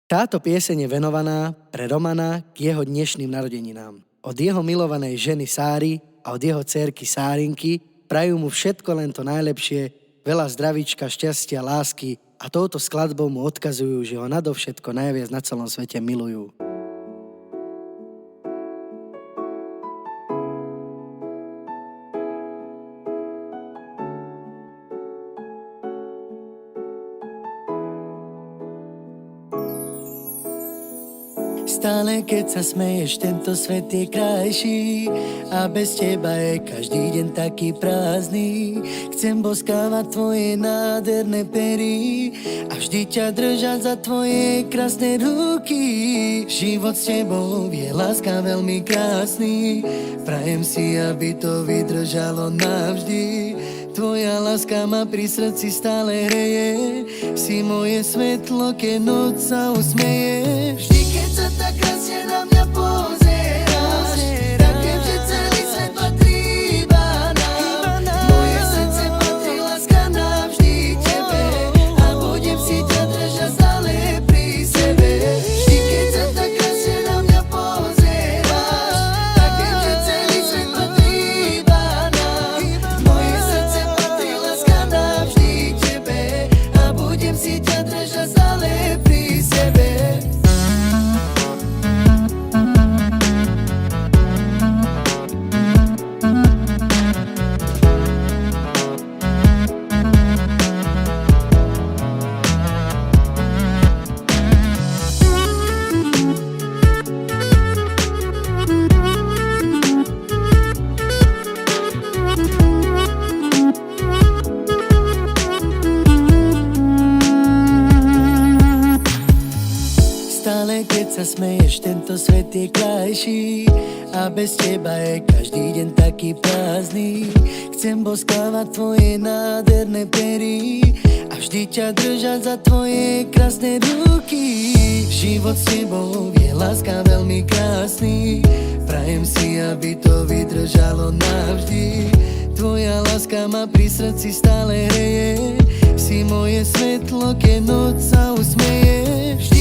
Táto pieseň je venovaná pre Romana k jeho dnešným narodeninám. Od jeho milovanej ženy Sáry a od jeho dcérky Sárinky prajú mu všetko len to najlepšie, veľa zdravíčka, šťastia, lásky a touto skladbou mu odkazujú, že ho nadovšetko najviac na celom svete milujú. Stále keď sa smeješ, tento svet je krajší a bez teba je každý deň taký prázdny. Chcem boskávať tvoje nádherné pery a vždy ťa držať za tvoje krásne ruky. Život s tebou je láska veľmi krásny, prajem si, aby to vydržalo navždy. Tvoja láska ma pri srdci stále hreje, si moje svetlo, keď noc sa usmeje. Vždy keď sa tak krásne na mňa pozeráš, tak viem, že celý svet patrí iba nám. Moje srdce patrí, láska navždy tebe a budem si ťa držať stále pri sebe. Vždy keď sa tak krásne na mňa pozeráš, tak viem, že celý svet patrí iba nám. Moje srdce patrí, láska navždy tebe a budem si ťa držať stále pri sebe. Stále keď sa smeješ, tento svet je krajší a bez teba je každý deň taký prázdny. Chcem boskávať tvoje nádherné pery a vždy ťa držať za tvoje krásne ruky. Život s tebou je láska veľmi krásny, prajem si, aby to vydržalo navždy. Tvoja láska ma pri srdci stále hreje, si moje svetlo, keď noc sa usmeje. Vždy